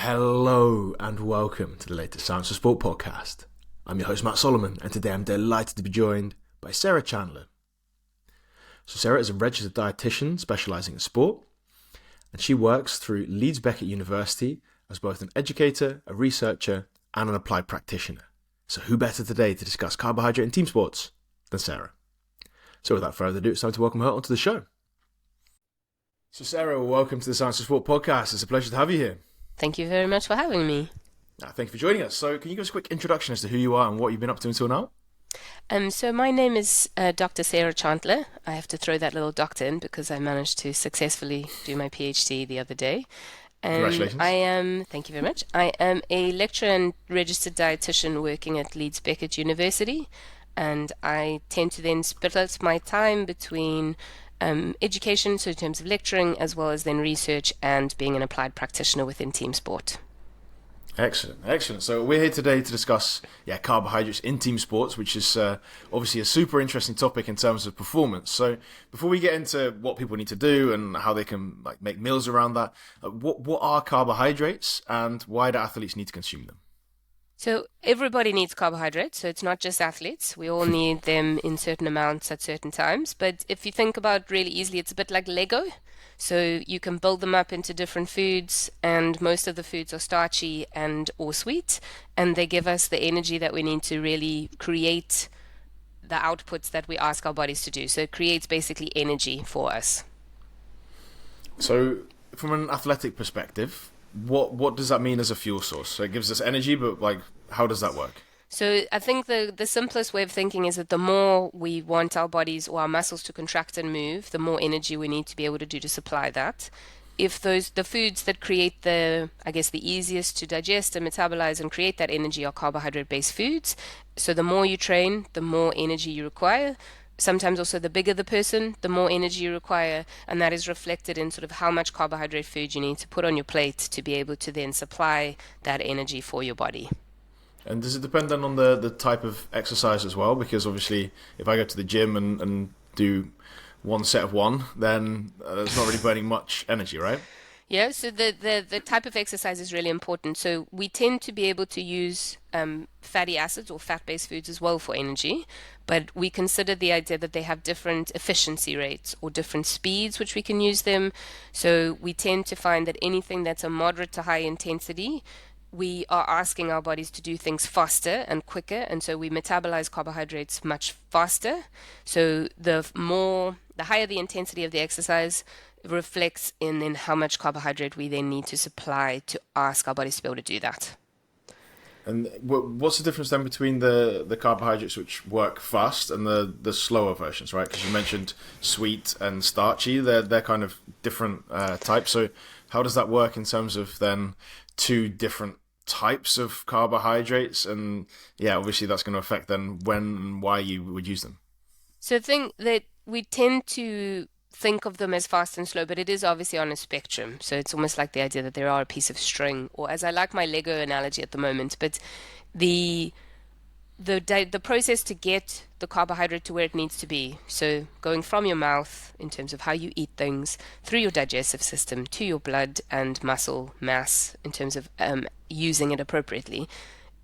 Hello and welcome to the latest Science for Sport podcast. I'm your host Matt Solomon, and today I'm delighted to be joined by Sarah Chantler. So Sarah is a registered dietitian specialising in sport, and she works through Leeds Beckett University as both an educator, a researcher and an applied practitioner. So who better today to discuss carbohydrate and team sports than Sarah? So without further ado, it's time to welcome her onto the show. So Sarah, welcome to the Science for Sport podcast. It's a pleasure to have you here. Thank you very much for having me. Thank you for joining us. So can you give us a quick introduction as to who you are and what you've been up to until now? So my name is Dr. Sarah Chantler. I have to throw that little doctor in because I managed to successfully do my PhD the other day. Congratulations. Thank you very much. I am a lecturer and registered dietitian working at Leeds Beckett University, and I tend to then split my time between education, so in terms of lecturing, as well as then research and being an applied practitioner within team sport. Excellent. So we're here today to discuss carbohydrates in team sports, which is obviously a super interesting topic in terms of performance. So before we get into what people need to do and how they can make meals around that, what are carbohydrates and why do athletes need to consume them? So everybody needs carbohydrates, so it's not just athletes. We all need them in certain amounts at certain times. But if you think about really easily, it's a bit like Lego. So you can build them up into different foods, and most of the foods are starchy and or sweet, and they give us the energy that we need to really create the outputs that we ask our bodies to do. So it creates basically energy for us. So from an athletic perspective, what does that mean as a fuel source? So it gives us energy, but how does that work? So I think the simplest way of thinking is that the more we want our bodies or our muscles to contract and move, the more energy we need to be able to do to supply that. If the foods that create the easiest to digest and metabolize and create that energy are carbohydrate-based foods, so the more you train, the more energy you require. Sometimes also the bigger the person, the more energy you require, and that is reflected in sort of how much carbohydrate food you need to put on your plate to be able to then supply that energy for your body. And does it depend then on the type of exercise as well? Because obviously if I go to the gym and do one set of one, then it's not really burning much energy, right? Yeah, so the type of exercise is really important. So we tend to be able to use fatty acids or fat-based foods as well for energy, but we consider the idea that they have different efficiency rates or different speeds which we can use them. So we tend to find that anything that's a moderate to high intensity, we are asking our bodies to do things faster and quicker, and so we metabolize carbohydrates much faster. So the higher the intensity of the exercise reflects in then how much carbohydrate we then need to supply to ask our bodies to be able to do that. And what's the difference then between the carbohydrates which work fast and the slower versions, right? Because you mentioned sweet and starchy, they're kind of different types. So how does that work in terms of then two different types of carbohydrates? And obviously that's going to affect then when and why you would use them. So I think that we tend to think of them as fast and slow, but it is obviously on a spectrum. So it's almost like the idea that there are a piece of string, or as I like my Lego analogy at the moment, but the process to get the carbohydrate to where it needs to be. So going from your mouth in terms of how you eat things, through your digestive system, to your blood and muscle mass in terms of using it appropriately,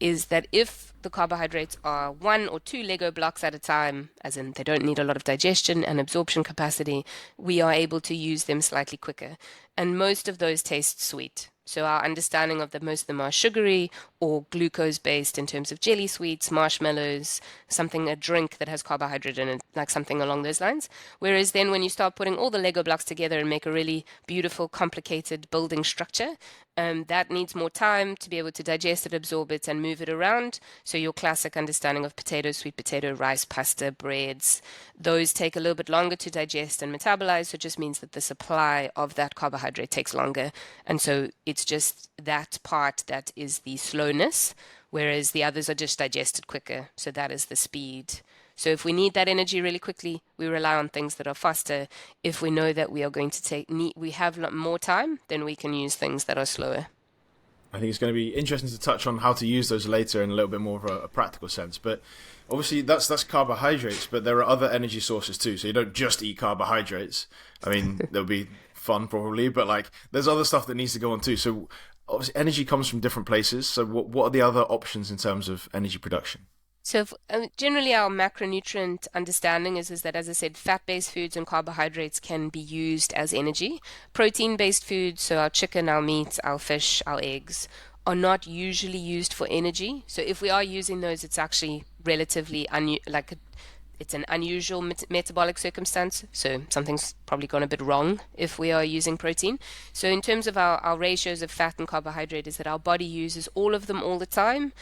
is that if the carbohydrates are 1 or 2 Lego blocks at a time, as in they don't need a lot of digestion and absorption capacity, we are able to use them slightly quicker. And most of those taste sweet. So our understanding of that most of them are sugary or glucose-based in terms of jelly sweets, marshmallows, a drink that has carbohydrate in it, like something along those lines. Whereas then when you start putting all the Lego blocks together and make a really beautiful, complicated building structure, that needs more time to be able to digest it, absorb it, and move it around. So your classic understanding of potato, sweet potato, rice, pasta, breads, those take a little bit longer to digest and metabolize. So it just means that the supply of that carbohydrate takes longer. And so it's just that part that is the slowness, whereas the others are just digested quicker. So that is the speed. So if we need that energy really quickly, we rely on things that are faster. If we know that we are going to we have more time, then we can use things that are slower. I think it's going to be interesting to touch on how to use those later in a little bit more of a practical sense. But obviously that's carbohydrates, but there are other energy sources too. So you don't just eat carbohydrates. I mean, there'll be fun probably, but there's other stuff that needs to go on too. So obviously energy comes from different places. So what are the other options in terms of energy production? So generally our macronutrient understanding is that, as I said, fat-based foods and carbohydrates can be used as energy. Protein-based foods, so our chicken, our meat, our fish, our eggs, are not usually used for energy. So if we are using those, it's actually relatively it's an unusual metabolic circumstance. So something's probably gone a bit wrong if we are using protein. So in terms of our ratios of fat and carbohydrate, is that our body uses all of them all the time.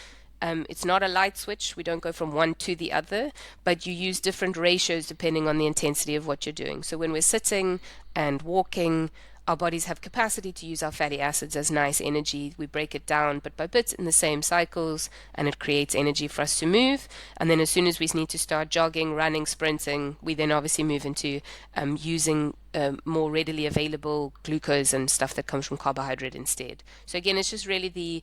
It's not a light switch. We don't go from one to the other, but you use different ratios depending on the intensity of what you're doing. So when we're sitting and walking, our bodies have capacity to use our fatty acids as nice energy. We break it down bit by bit in the same cycles, and it creates energy for us to move. And then as soon as we need to start jogging, running, sprinting, we then obviously move into using more readily available glucose and stuff that comes from carbohydrate instead. So again, it's just really the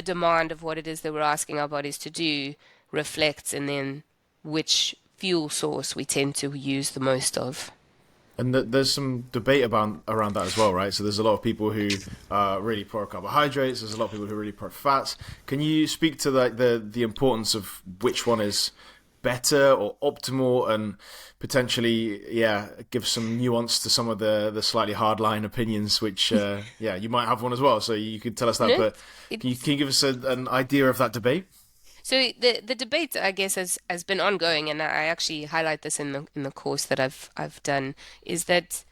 demand of what it is that we're asking our bodies to do reflects in then which fuel source we tend to use the most of. And there's some debate around that as well, right? So there's a lot of people who are really pro carbohydrates. There's a lot of people who are really pro fats. Can you speak to the importance of which one is better or optimal, and potentially, give some nuance to some of the slightly hardline opinions, which, you might have one as well. So you could tell us that, but can you give us an idea of that debate? So the debate, I guess, has been ongoing, and I actually highlight this in the course that I've done, is that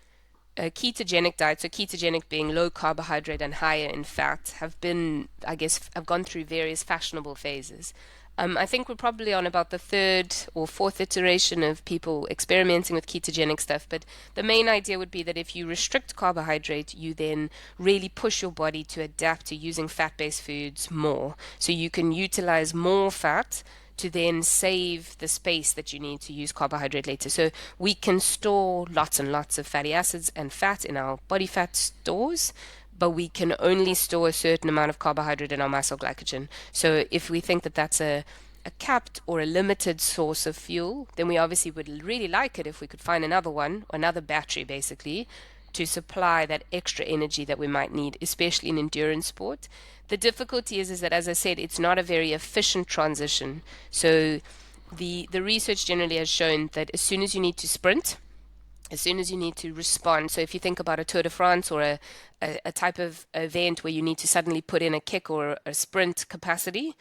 a ketogenic diet, so ketogenic being low carbohydrate and higher in fat, have gone through various fashionable phases. I think we're probably on about the third or fourth iteration of people experimenting with ketogenic stuff, but the main idea would be that if you restrict carbohydrate, you then really push your body to adapt to using fat-based foods more. So you can utilize more fat to then save the space that you need to use carbohydrate later. So we can store lots and lots of fatty acids and fat in our body fat stores, but we can only store a certain amount of carbohydrate in our muscle glycogen. So if we think that that's a capped or a limited source of fuel, then we obviously would really like it if we could find another one, or another battery basically, to supply that extra energy that we might need, especially in endurance sport. The difficulty is that, as I said, it's not a very efficient transition. So the research generally has shown that as soon as you need to sprint, as soon as you need to respond, so if you think about a Tour de France or a type of event where you need to suddenly put in a kick or a sprint capacity,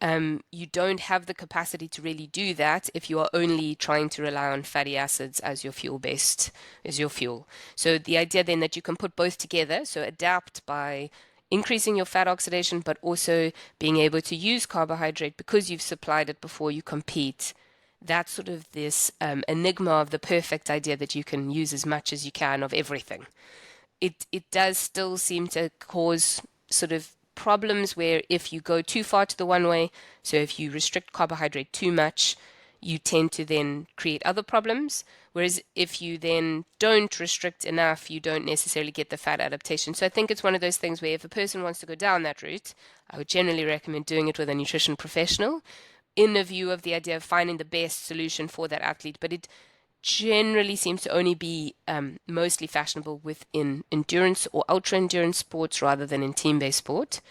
you don't have the capacity to really do that if you are only trying to rely on fatty acids as your fuel. So the idea then that you can put both together, so adapt by increasing your fat oxidation, but also being able to use carbohydrate because you've supplied it before you compete. That's sort of this enigma of the perfect idea that you can use as much as you can of everything. It does still seem to cause sort of problems where if you go too far to the one way, so if you restrict carbohydrate too much, you tend to then create other problems. Whereas if you then don't restrict enough, you don't necessarily get the fat adaptation. So I think it's one of those things where if a person wants to go down that route, I would generally recommend doing it with a nutrition professional in the view of the idea of finding the best solution for that athlete. But it generally seems to only be mostly fashionable within endurance or ultra-endurance sports rather than in team-based sport.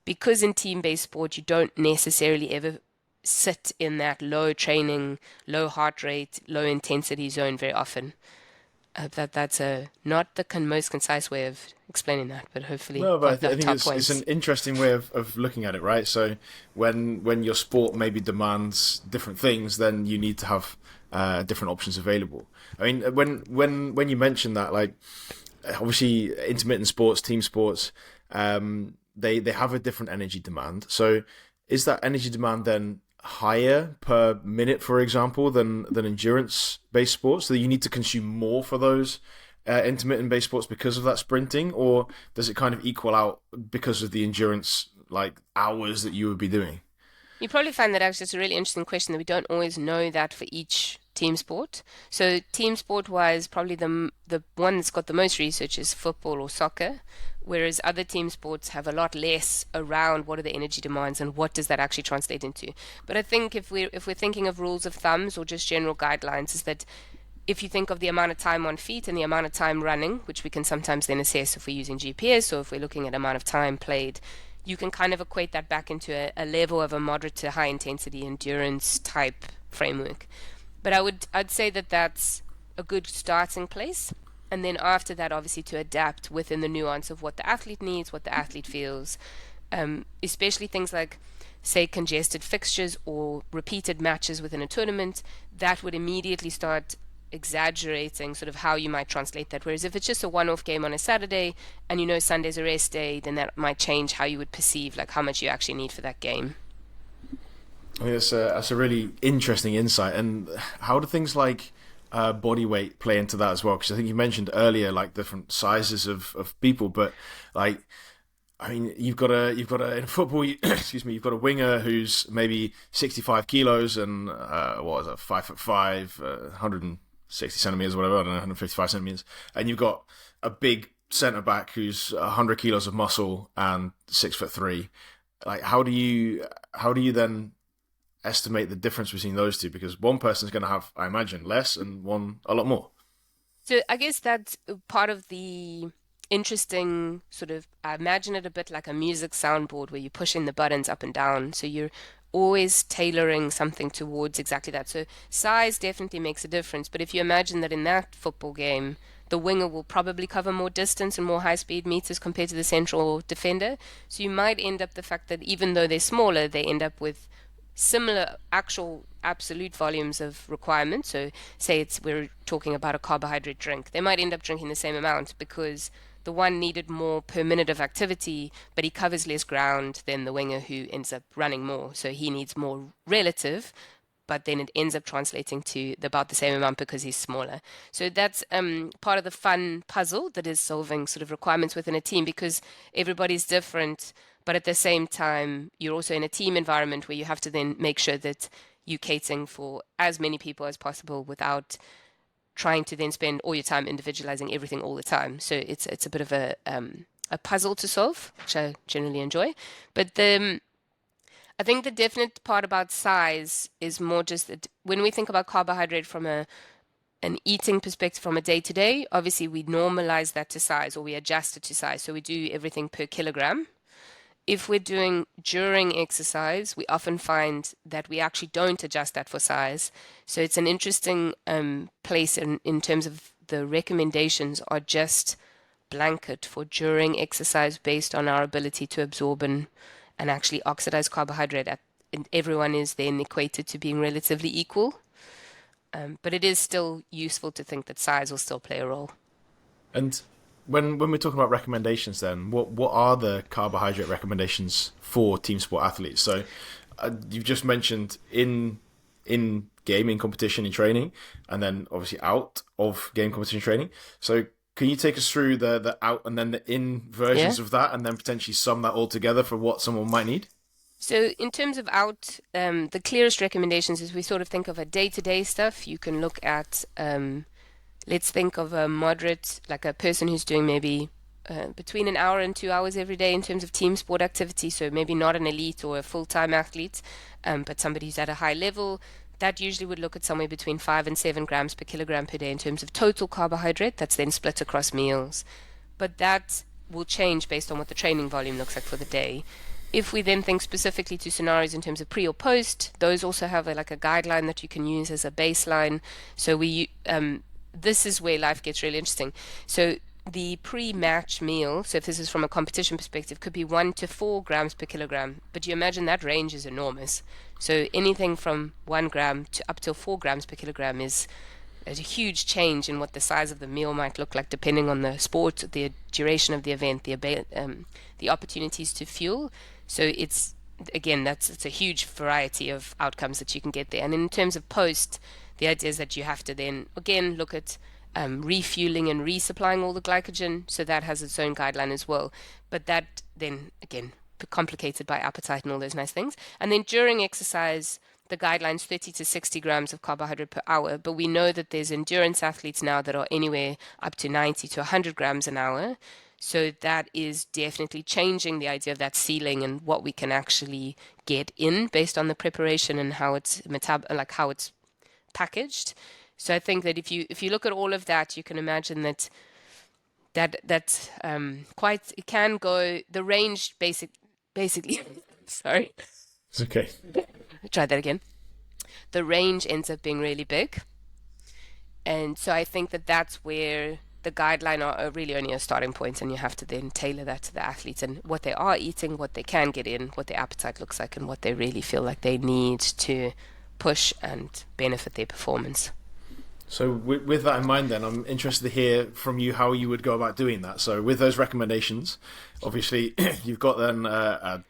Because in team-based sport, you don't necessarily ever sit in that low training, low heart rate, low intensity zone very often. That's not the most concise way of explaining that, but hopefully no, but I think it's an interesting way of looking at it, right? So when your sport maybe demands different things, then you need to have different options available. I mean, when you mention that, like obviously intermittent sports, team sports, they have a different energy demand. So is that energy demand then higher per minute, for example, than endurance-based sports? So you need to consume more for those intermittent-based sports because of that sprinting, or does it kind of equal out because of the endurance like hours that you would be doing? You probably find that actually it's a really interesting question that we don't always know that for each team sport. So team sport-wise, probably the one that's got the most research is football or soccer, whereas other team sports have a lot less around what are the energy demands and what does that actually translate into. But I think if we're thinking of rules of thumbs or just general guidelines, is that if you think of the amount of time on feet and the amount of time running, which we can sometimes then assess if we're using GPS or if we're looking at amount of time played, you can kind of equate that back into a level of a moderate to high intensity endurance type framework. But I'd say that that's a good starting place. And then after that, obviously, to adapt within the nuance of what the athlete needs, what the athlete feels, especially things like, say, congested fixtures or repeated matches within a tournament, that would immediately start exaggerating sort of how you might translate that. Whereas if it's just a one-off game on a Saturday and you know Sunday's a rest day, then that might change how you would perceive like how much you actually need for that game. I think that's a really interesting insight. And how do things like body weight play into that as well? Because I think you mentioned earlier like different sizes of people, but like, I mean, you've got in football, excuse me, you've got a winger who's maybe 65 kilos and what is that, 5'5", 160 centimeters, whatever, I don't know, 155 centimeters, and you've got a big centre back who's 100 kilos of muscle and 6'3". Like, how do you then estimate the difference between those two? Because one person's going to have, I imagine, less and one a lot more. So I guess that's part of the interesting sort of, I imagine it a bit like a music soundboard where you're pushing the buttons up and down. So you're always tailoring something towards exactly that. So size definitely makes a difference. But if you imagine that in that football game, the winger will probably cover more distance and more high speed meters compared to the central defender. So you might end up the fact that even though they're smaller, they end up with similar actual absolute volumes of requirements. So say we're talking about a carbohydrate drink, they might end up drinking the same amount because the one needed more per minute of activity, but he covers less ground than the winger who ends up running more. So he needs more relative, but then it ends up translating to about the same amount because he's smaller. So that's part of the fun puzzle that is solving sort of requirements within a team, because everybody's different, but at the same time, you're also in a team environment where you have to then make sure that you're catering for as many people as possible without trying to then spend all your time individualizing everything all the time. So it's a bit of a puzzle to solve, which I generally enjoy. But I think the definite part about size is more just that when we think about carbohydrate from an eating perspective, from a day-to-day, obviously we normalize that to size, or we adjust it to size. So we do everything per kilogram. If we're doing during exercise, we often find that we actually don't adjust that for size. So it's an interesting place in terms of the recommendations are just blanket for during exercise based on our ability to absorb and actually oxidize carbohydrate. And everyone is then equated to being relatively equal. But it is still useful to think that size will still play a role. And when we're talking about recommendations, then what are the carbohydrate recommendations for team sport athletes? So you've just mentioned in game, in competition, in training, and then obviously out of game, competition, training. So can you take us through the out and then the in versions of that, and then potentially sum that all together for what someone might need? So in terms of out, the clearest recommendations is we sort of think of a day-to-day stuff. You can look at let's think of a moderate, like a person who's doing maybe between an hour and 2 hours every day in terms of team sport activity. So maybe not an elite or a full-time athlete, but somebody who's at a high level. That usually would look at somewhere between 5 and 7 grams per kilogram per day in terms of total carbohydrate. That's then split across meals. But that will change based on what the training volume looks like for the day. If we then think specifically to scenarios in terms of pre or post, those also have like a guideline that you can use as a baseline. So this is where life gets really interesting. So the pre-match meal, so if this is from a competition perspective, could be 1 to 4 grams per kilogram. But you imagine that range is enormous. So anything from 1 gram to up to 4 grams per kilogram is a huge change in what the size of the meal might look like, depending on the sport, the duration of the event, the opportunities to fuel. So it's a huge variety of outcomes that you can get there. And in terms of post, the idea is that you have to then, again, look at refueling and resupplying all the glycogen. So that has its own guideline as well. But that then, again, complicated by appetite and all those nice things. And then during exercise, the guideline's 30 to 60 grams of carbohydrate per hour. But we know that there's endurance athletes now that are anywhere up to 90 to 100 grams an hour. So that is definitely changing the idea of that ceiling and what we can actually get in based on the preparation and how it's how it's packaged. So I think that if you look at all of that, you can imagine that quite, it can go the range basically. Sorry, It's okay. try that again. The range ends up being really big, and so I think that that's where the guideline are really only a starting point, and you have to then tailor that to the athletes and what they are eating, what they can get in, what their appetite looks like, and what they really feel like they need to push and benefit their performance. So with that in mind, then, I'm interested to hear from you how you would go about doing that. So with those recommendations, obviously you've got then a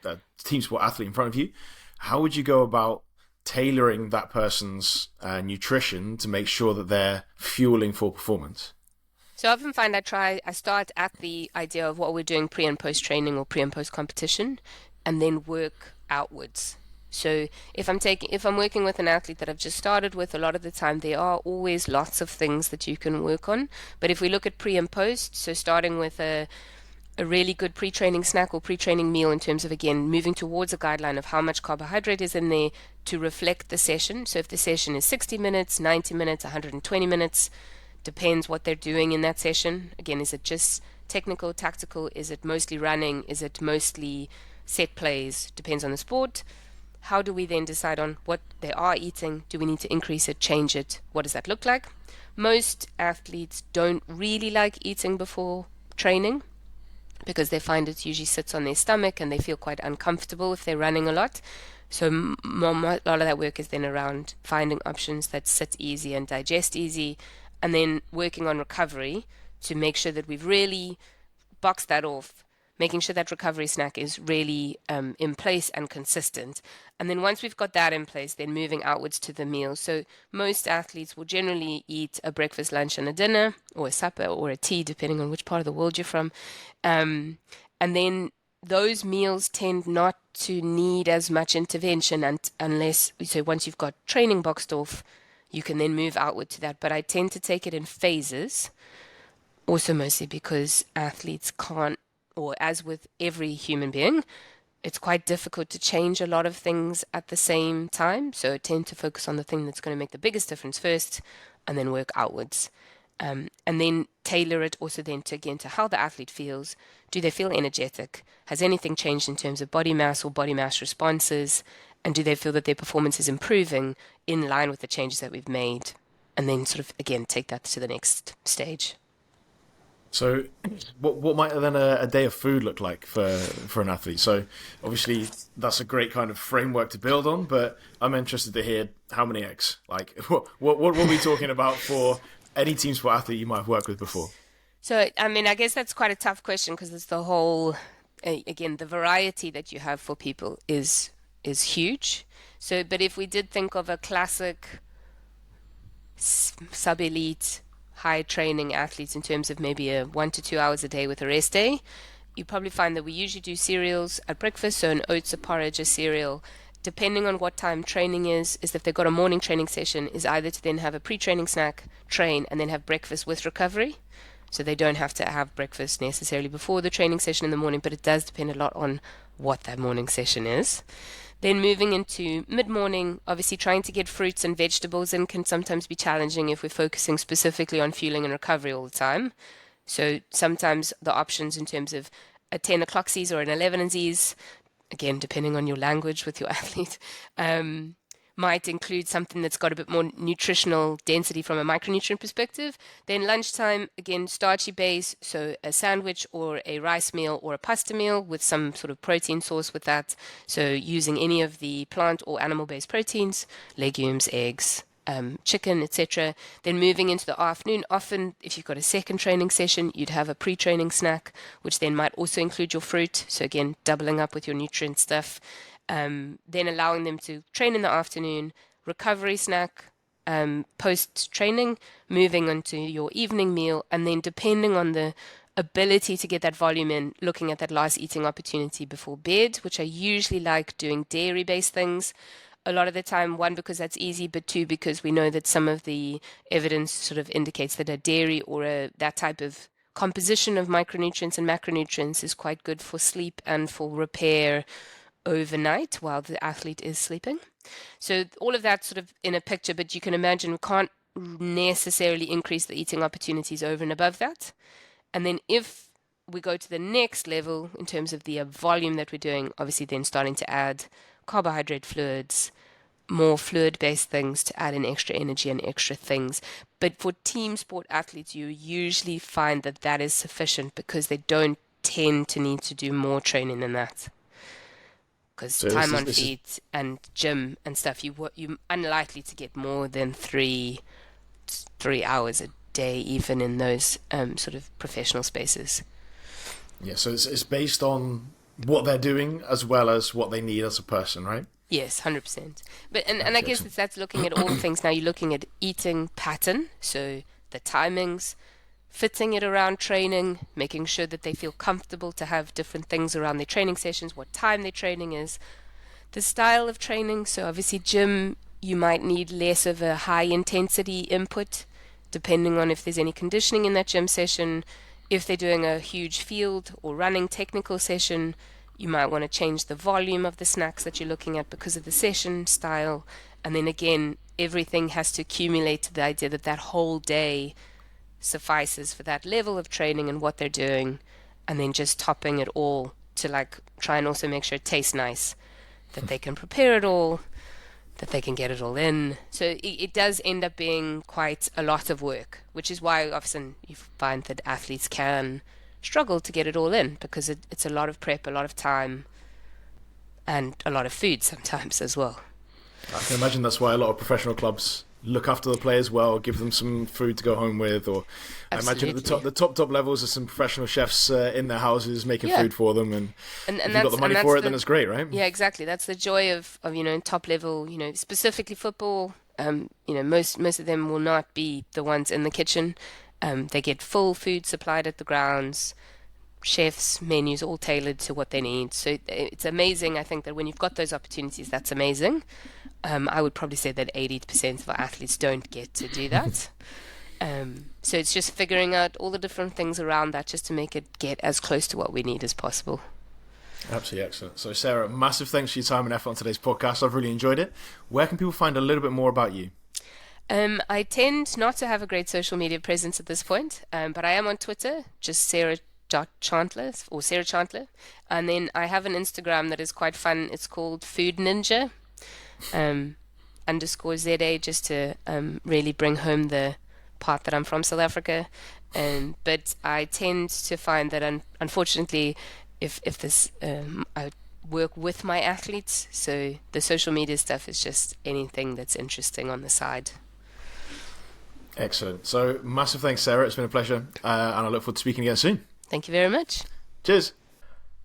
team sport athlete in front of you. How would you go about tailoring that person's nutrition to make sure that they're fueling for performance? So I often find I start at the idea of what we're doing pre and post training or pre and post competition, and then work outwards. So if I'm working with an athlete that I've just started with, a lot of the time there are always lots of things that you can work on. But if we look at pre and post, so starting with a really good pre-training snack or pre-training meal in terms of, again, moving towards a guideline of how much carbohydrate is in there to reflect the session. So if the session is 60 minutes, 90 minutes, 120 minutes, depends what they're doing in that session. Again, is it just technical, tactical? Is it mostly running? Is it mostly set plays? Depends on the sport. How do we then decide on what they are eating? Do we need to increase it, change it? What does that look like? Most athletes don't really like eating before training because they find it usually sits on their stomach and they feel quite uncomfortable if they're running a lot. So a lot of that work is then around finding options that sit easy and digest easy, and then working on recovery to make sure that we've really boxed that off, making sure that recovery snack is really in place and consistent. And then once we've got that in place, then moving outwards to the meal. So most athletes will generally eat a breakfast, lunch, and a dinner, or a supper, or a tea, depending on which part of the world you're from. And then those meals tend not to need as much intervention unless, so once you've got training boxed off, you can then move outward to that. But I tend to take it in phases, also mostly because athletes can't, or as with every human being, it's quite difficult to change a lot of things at the same time. So I tend to focus on the thing that's going to make the biggest difference first, and then work outwards. And then tailor it also then to, again, to how the athlete feels. Do they feel energetic? Has anything changed in terms of body mass or body mass responses? And do they feel that their performance is improving in line with the changes that we've made? And then sort of, again, take that to the next stage. So what might then a day of food look like for an athlete? So obviously that's a great kind of framework to build on, but I'm interested to hear how many eggs. Like what were we talking about for any team sport athlete you might have worked with before? So, I mean, I guess that's quite a tough question because it's the whole, again, the variety that you have for people is huge. So, but if we did think of a classic sub-elite high training athletes in terms of maybe a 1 to 2 hours a day with a rest day, you probably find that we usually do cereals at breakfast, so an oats, a porridge, a cereal. Depending on what time training is if they've got a morning training session, is either to then have a pre-training snack, train, and then have breakfast with recovery. So they don't have to have breakfast necessarily before the training session in the morning, but it does depend a lot on what that morning session is. Then moving into mid-morning, obviously trying to get fruits and vegetables in can sometimes be challenging if we're focusing specifically on fueling and recovery all the time. So sometimes the options in terms of a 10 o'clock C's or an 11 Z's, again, depending on your language with your athlete, might include something that's got a bit more nutritional density from a micronutrient perspective. Then lunchtime, again, starchy base, so a sandwich or a rice meal or a pasta meal with some sort of protein source with that. So using any of the plant or animal-based proteins, legumes, eggs, chicken, etc. Then moving into the afternoon, often if you've got a second training session, you'd have a pre-training snack, which then might also include your fruit. So again, doubling up with your nutrient stuff. Then allowing them to train in the afternoon, recovery snack, post-training, moving on to your evening meal, and then depending on the ability to get that volume in, looking at that last eating opportunity before bed, which I usually like doing dairy-based things. A lot of the time, one, because that's easy, but two, because we know that some of the evidence sort of indicates that a dairy or that type of composition of micronutrients and macronutrients is quite good for sleep and for repair overnight while the athlete is sleeping. So all of that sort of in a picture, but you can imagine we can't necessarily increase the eating opportunities over and above that. And then if we go to the next level in terms of the volume that we're doing, obviously then starting to add carbohydrate fluids, more fluid-based things to add in extra energy and extra things. But for team sport athletes, you usually find that that is sufficient because they don't tend to need to do more training than that. Because So time on feet and gym and stuff, you're unlikely to get more than 3 hours a day, even in those sort of professional spaces. Yeah, so it's based on what they're doing as well as what they need as a person, right? Yes, 100%. But and I guess that's looking at all the things. Now you're looking at eating pattern, so the timings, fitting it around training, making sure that they feel comfortable to have different things around their training sessions, what time their training is, the style of training. So obviously gym, you might need less of a high intensity input, depending on if there's any conditioning in that gym session. If they're doing a huge field or running technical session, you might want to change the volume of the snacks that you're looking at because of the session style. And then again, everything has to accumulate to the idea that that whole day suffices for that level of training and what they're doing, and then just topping it all to like try and also make sure it tastes nice, that they can prepare it all, that they can get it all in. So it does end up being quite a lot of work, which is why often you find that athletes can struggle to get it all in because it's a lot of prep, a lot of time, and a lot of food sometimes as well. I can imagine that's why a lot of professional clubs look after the players well, give them some food to go home with, or absolutely. I imagine at the top levels there's some professional chefs in their houses making food for them, and if you've got the money for it, then it's great, right? Yeah, exactly. That's the joy of top level, specifically football. Most of them will not be the ones in the kitchen. They get full food supplied at the grounds, chefs, menus all tailored to what they need. So it's amazing. I think that when you've got those opportunities, that's amazing. I would probably say that 80% of our athletes don't get to do that. So it's just figuring out all the different things around that just to make it get as close to what we need as possible. Absolutely excellent. So Sarah, massive thanks for your time and effort on today's podcast. I've really enjoyed it. Where can people find a little bit more about you? I tend not to have a great social media presence at this point, but I am on Twitter, just Sarah Chantler or Sarah Chantler, and then I have an Instagram that is quite fun. It's called Food Ninja _ZA, just to really bring home the part that I'm from South Africa. But I tend to find that unfortunately, if this I work with my athletes, so the social media stuff is just anything that's interesting on the side. Excellent. So massive thanks, Sarah. It's been a pleasure, and I look forward to speaking again soon. Thank you very much. Cheers.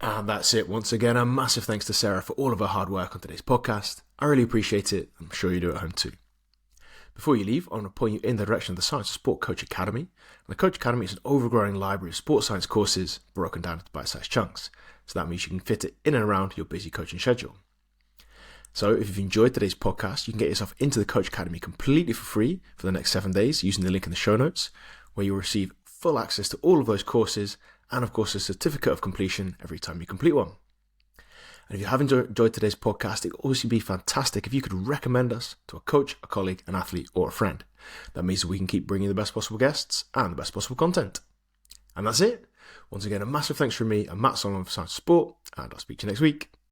And that's it. Once again, a massive thanks to Sarah for all of her hard work on today's podcast. I really appreciate it. I'm sure you do at home too. Before you leave, I want to point you in the direction of the Science of Sport Coach Academy. And the Coach Academy is an overgrowing library of sports science courses broken down into bite-sized chunks. So that means you can fit it in and around your busy coaching schedule. So if you've enjoyed today's podcast, you can get yourself into the Coach Academy completely for free for the next 7 days using the link in the show notes, where you'll receive full access to all of those courses and of course a certificate of completion every time you complete one. And if you have enjoyed today's podcast, it would also be fantastic if you could recommend us to a coach, a colleague, an athlete or a friend. That means that we can keep bringing the best possible guests and the best possible content. And that's it. Once again, a massive thanks from me and Matt Solomon for Science of Sport, and I'll speak to you next week.